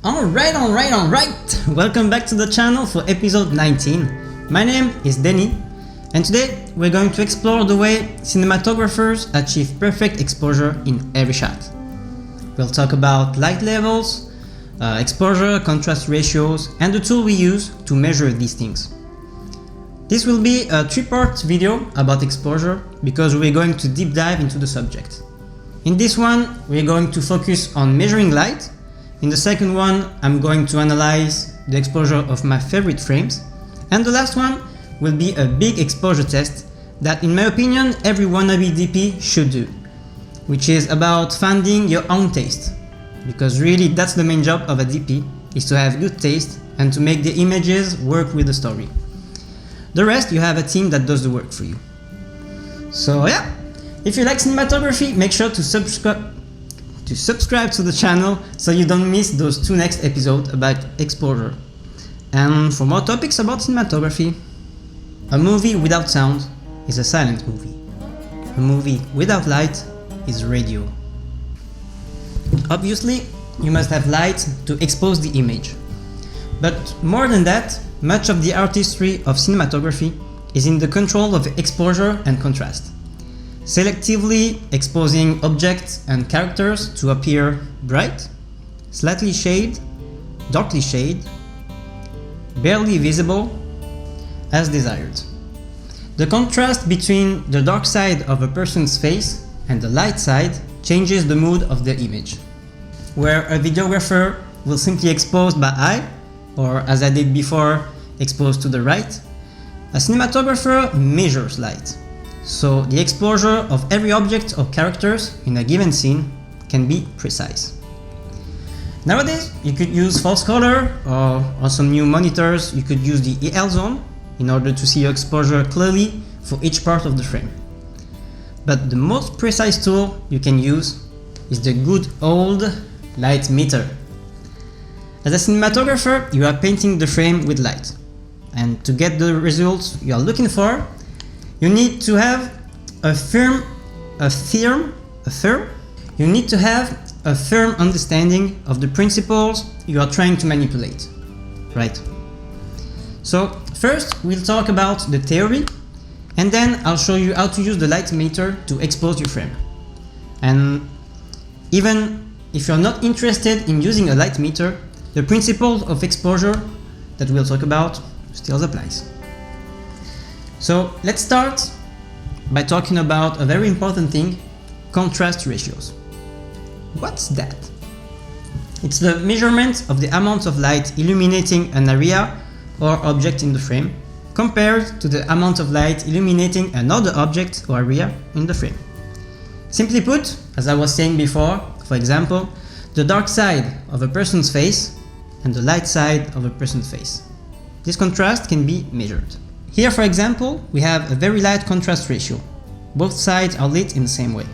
Alright! Welcome back to the channel for episode 19. My name is Denny, and today we're going to explore the way cinematographers achieve perfect exposure in every shot. We'll talk about light levels, exposure, contrast ratios, and the tool we use to measure these things. This will be a three-part video about exposure because we're going to deep dive into the subject. In this one, we're going to focus on measuring light. In the second one, I'm going to analyze the exposure of my favorite frames. And the last one will be a big exposure test that, in my opinion, every wannabe DP should do, which is about finding your own taste. Because really, that's the main job of a DP, is to have good taste and to make the images work with the story. The rest, you have a team that does the work for you. So yeah, if you like cinematography, make sure to subscribe to the channel so you don't miss those two next episodes about exposure. And for more topics about cinematography, a movie without sound is a silent movie. A movie without light is radio. Obviously, you must have light to expose the image. But more than that, much of the artistry of cinematography is in the control of exposure and contrast. Selectively exposing objects and characters to appear bright, slightly shaded, darkly shaded, barely visible, as desired. The contrast between the dark side of a person's face and the light side changes the mood of the image. Where a videographer will simply expose by eye, or as I did before, expose to the right, a cinematographer measures light. So the exposure of every object or characters in a given scene can be precise. Nowadays, you could use false color, or on some new monitors, you could use the EL zone in order to see your exposure clearly for each part of the frame. But the most precise tool you can use is the good old light meter. As a cinematographer, you are painting the frame with light. And to get the results you are looking for, you need to have a firm understanding of the principles you are trying to manipulate, right? So first we'll talk about the theory, and then I'll show you how to use the light meter to expose your frame. And even if you're not interested in using a light meter, the principles of exposure that we'll talk about still applies. So let's start by talking about a very important thing, contrast ratios. What's that? It's the measurement of the amount of light illuminating an area or object in the frame compared to the amount of light illuminating another object or area in the frame. Simply put, as I was saying before, for example, the dark side of a person's face and the light side of a person's face. This contrast can be measured. Here, for example, we have a very light contrast ratio. Both sides are lit in the same way.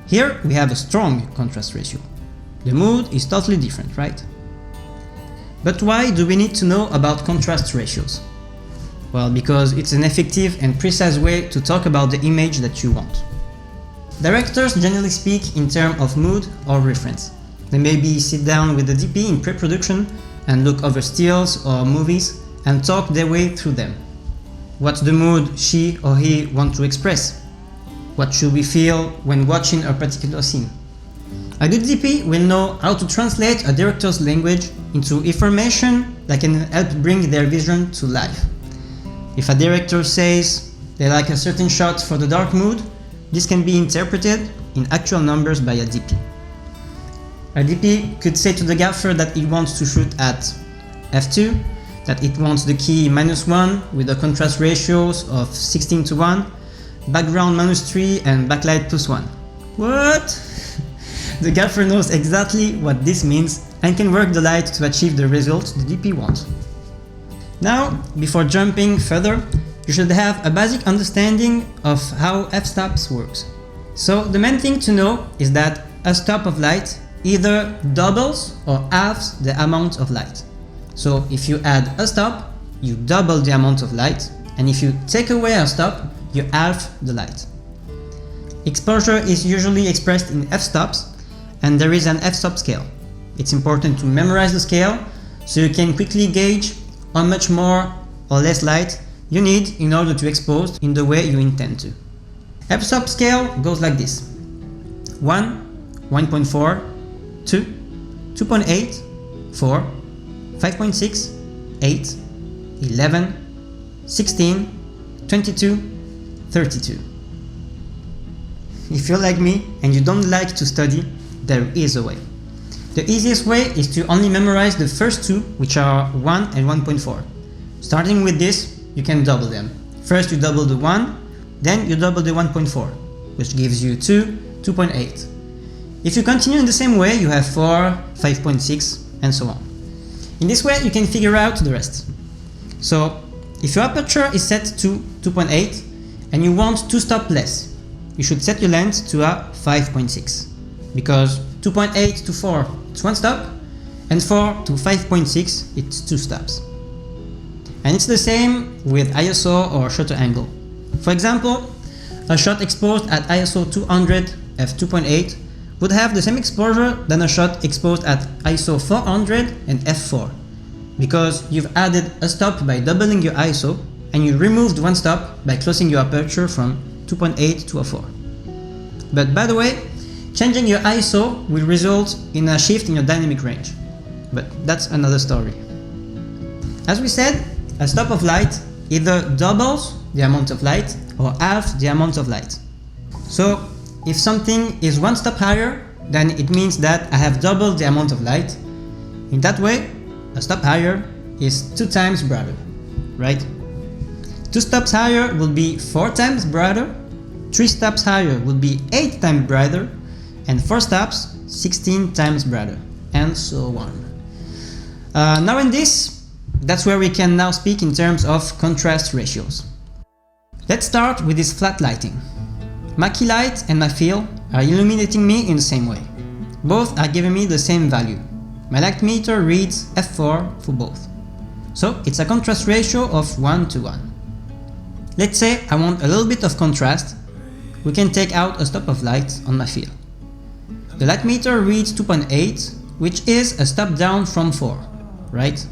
Here, we have a strong contrast ratio. The mood is totally different, right? But why do we need to know about contrast ratios? Well, because it's an effective and precise way to talk about the image that you want. Directors generally speak in terms of mood or reference. They maybe sit down with the DP in pre-production and look over stills or movies and talk their way through them. What's the mood she or he wants to express? What should we feel when watching a particular scene? A good DP will know how to translate a director's language into information that can help bring their vision to life. If a director says they like a certain shot for the dark mood, this can be interpreted in actual numbers by a DP. A DP could say to the gaffer that he wants to shoot at f2, that it wants the key -1 with the contrast ratios of 16:1, background -3 and backlight +1. What? The gaffer knows exactly what this means and can work the light to achieve the results the DP wants. Now, before jumping further, you should have a basic understanding of how f-stops works. So the main thing to know is that a stop of light either doubles or halves the amount of light. So if you add a stop, you double the amount of light, and if you take away a stop, you halve the light. Exposure is usually expressed in f-stops, and there is an f-stop scale. it's important to memorize the scale so you can quickly gauge how much more or less light you need in order to expose in the way you intend to. F-stop scale goes like this: 1, 1.4, 2, 2.8, 4, 5.6, 8, 11, 16, 22, 32. If you're like me and you don't like to study, there is a way. The easiest way is to only memorize the first two, which are 1 and 1.4. Starting with this, you can double them. First you double the 1, then you double the 1.4, which gives you 2, 2.8. If you continue in the same way, you have 4, 5.6, and so on. In this way, you can figure out the rest. So, if your aperture is set to 2.8 and you want to stop less, you should set your lens to a 5.6, because 2.8 to 4 it's one stop, and 4 to 5.6 it's 2 stops. And it's the same with ISO or shutter angle. For example, a shot exposed at ISO 200 f2.8 would have the same exposure than a shot exposed at ISO 400 and f4, because you've added a stop by doubling your ISO and you removed one stop by closing your aperture from 2.8 to a 4. But by the way, changing your ISO will result in a shift in your dynamic range, but that's another story. As we said, a stop of light either doubles the amount of light or halves the amount of light. So if something is one stop higher, then it means that I have doubled the amount of light. In that way, a stop higher is 2 times brighter, right? 2 stops higher will be 4 times brighter, 3 stops higher will be 8 times brighter, and 4 stops 16 times brighter, and so on. Now in this, that's where we can now speak in terms of contrast ratios. Let's start with this flat lighting. My key light and my fill are illuminating me in the same way. Both are giving me the same value. My light meter reads f4 for both. So it's a contrast ratio of 1 to 1. Let's say I want a little bit of contrast. We can take out a stop of light on my fill. The light meter reads 2.8, which is a stop down from 4, right?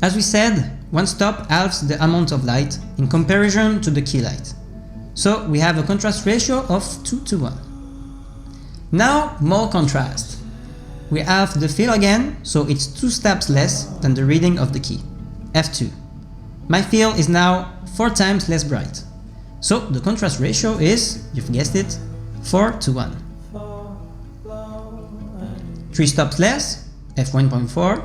As we said, one stop halves the amount of light in comparison to the key light. So we have a contrast ratio of 2 to 1. Now more contrast. We have the fill again, so it's 2 steps less than the reading of the key, f2. My fill is now 4 times less bright. So the contrast ratio is, you've guessed it, 4 to 1. 3 stops less, f1.4.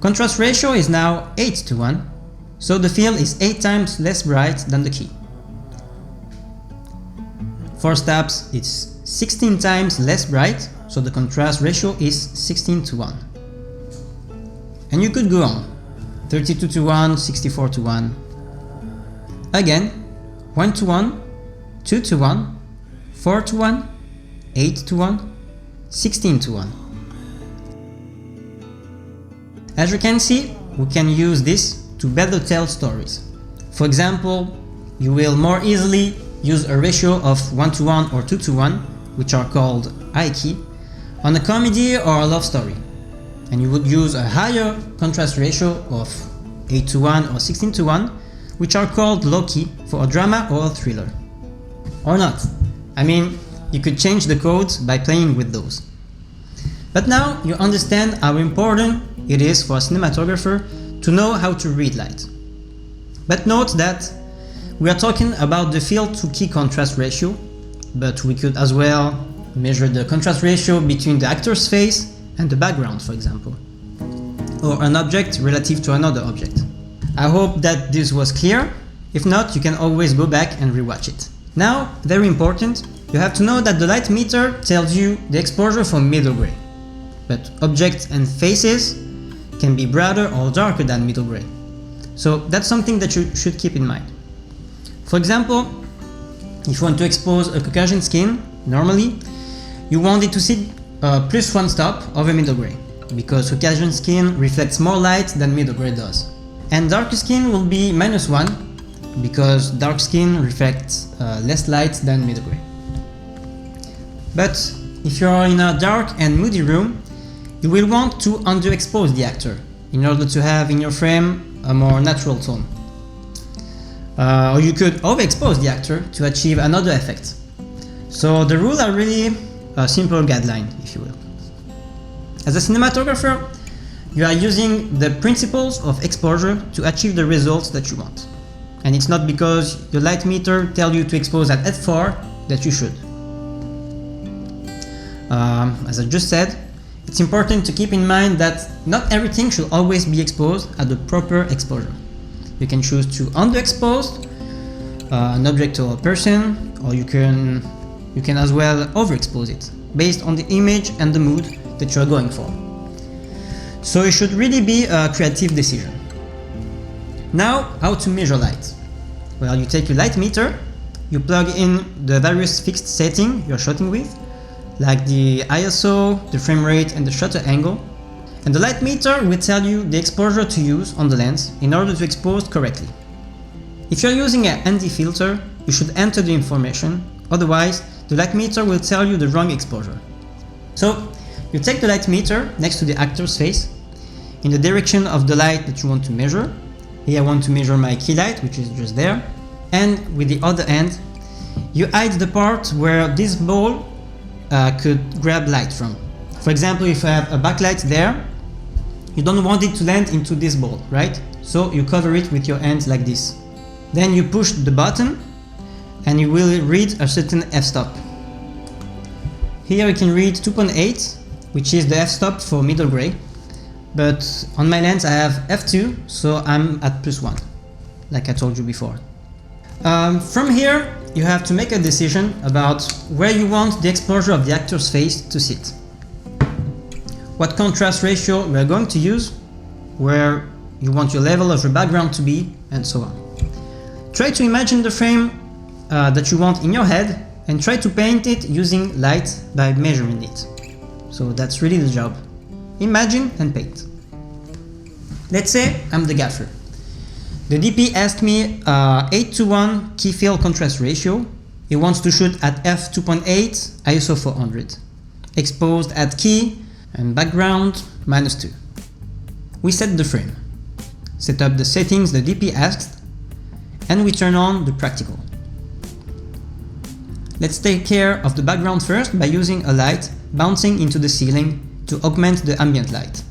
Contrast ratio is now 8 to 1, so the fill is 8 times less bright than the key. 4 stops, it's 16 times less bright, so the contrast ratio is 16 to 1. And you could go on, 32 to 1, 64 to 1. Again, 1 to 1, 2 to 1, 4 to 1, 8 to 1, 16 to 1. As you can see, we can use this to better tell stories. For example, you will more easily use a ratio of 1 to 1 or 2 to 1, which are called high key, on a comedy or a love story. And you would use a higher contrast ratio of 8 to 1 or 16 to 1, which are called low key for a drama or a thriller. Or not. I mean, you could change the codes by playing with those. But now you understand how important it is for a cinematographer to know how to read light. But note that we are talking about the fill to key contrast ratio, but we could as well measure the contrast ratio between the actor's face and the background, for example, or an object relative to another object. I hope that this was clear. If not, you can always go back and rewatch it. Now, very important, you have to know that the light meter tells you the exposure for middle gray, but objects and faces can be brighter or darker than middle gray. So that's something that you should keep in mind. For example, if you want to expose a Caucasian skin, normally, you want it to sit plus 1 stop over middle gray, because Caucasian skin reflects more light than middle gray does. And darker skin will be -1, because dark skin reflects less light than middle gray. But if you're in a dark and moody room, you will want to underexpose the actor in order to have in your frame a more natural tone. Or you could overexpose the actor to achieve another effect. So the rules are really a simple guideline, if you will. As a cinematographer, you are using the principles of exposure to achieve the results that you want. And it's not because your light meter tells you to expose at f4 that you should. As I just said, it's important to keep in mind that not everything should always be exposed at the proper exposure. You can choose to underexpose an object or a person, or you can as well overexpose it, based on the image and the mood that you are going for. So it should really be a creative decision. Now, how to measure light? Well, you take your light meter, you plug in the various fixed settings you're shooting with, like the ISO, the frame rate and the shutter angle, and the light meter will tell you the exposure to use on the lens in order to expose correctly. If you're using an ND filter, you should enter the information, otherwise the light meter will tell you the wrong exposure. So, you take the light meter next to the actor's face, in the direction of the light that you want to measure. Here I want to measure my key light, which is just there, and with the other hand, you hide the part where this ball could grab light from. For example, if I have a backlight there, you don't want it to land into this ball, right? So you cover it with your hands like this. Then you push the button and you will read a certain f-stop. Here you can read 2.8, which is the f-stop for middle gray, but on my lens I have f2, so I'm at +1, like I told you before. From here, you have to make a decision about where you want the exposure of the actor's face to sit. What contrast ratio we are going to use, where you want your level of your background to be, and so on. Try to imagine the frame that you want in your head and try to paint it using light by measuring it. So that's really the job. Imagine and paint. Let's say I'm the gaffer. The DP asked me 8:1 key fill contrast ratio. He wants to shoot at f2.8, ISO 400. Exposed at key and background -2. We set the frame, set up the settings the DP asked, and we turn on the practical. Let's take care of the background first by using a light bouncing into the ceiling to augment the ambient light.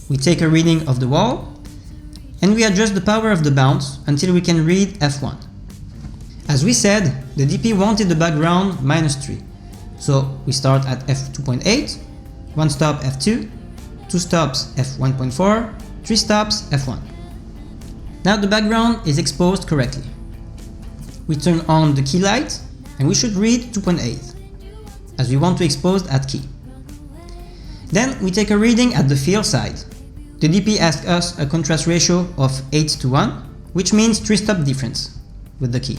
We take a reading of the wall and we adjust the power of the bounce until we can read f1. As we said, the DP wanted the background -3, so we start at f2.8, 1 stop f2, 2 stops f1.4, 3 stops f1. Now the background is exposed correctly. We turn on the key light and we should read 2.8, as we want to expose at key. Then we take a reading at the fill side. The DP asks us a contrast ratio of 8:1, which means 3 stop difference with the key.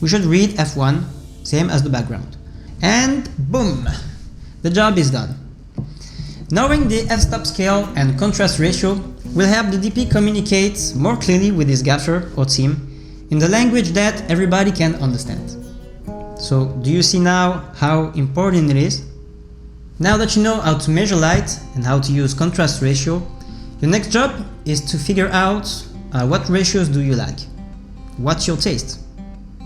We should read f1, same as the background. And boom! The job is done. Knowing the f-stop scale and contrast ratio will help the DP communicate more clearly with his gaffer or team in the language that everybody can understand. So, do you see now how important it is? Now that you know how to measure light and how to use contrast ratio, your next job is to figure out what ratios do you like. What's your taste?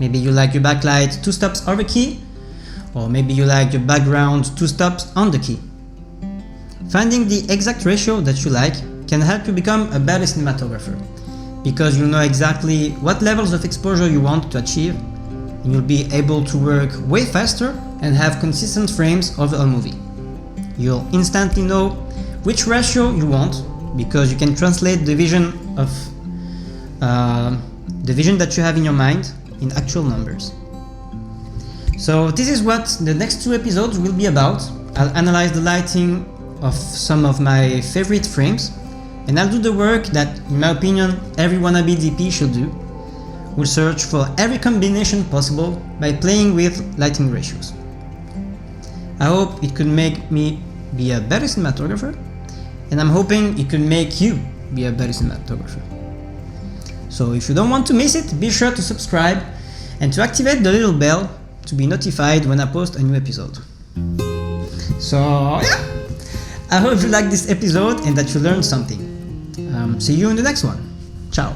Maybe you like your backlight 2 stops over key, or maybe you like your background 2 stops on the key. Finding the exact ratio that you like can help you become a better cinematographer, because you'll know exactly what levels of exposure you want to achieve, and you'll be able to work way faster and have consistent frames over a movie. You'll instantly know which ratio you want, because you can translate the vision that you have in your mind in actual numbers. So this is what the next 2 episodes will be about. I'll analyze the lighting of some of my favorite frames, and I'll do the work that, in my opinion, every wannabe DP should do. We'll search for every combination possible by playing with lighting ratios. I hope it could make me be a better cinematographer, and I'm hoping it could make you be a better cinematographer. So if you don't want to miss it, be sure to subscribe and to activate the little bell to be notified when I post a new episode. So yeah, I hope you liked this episode and that you learned something. See you in the next one. Ciao.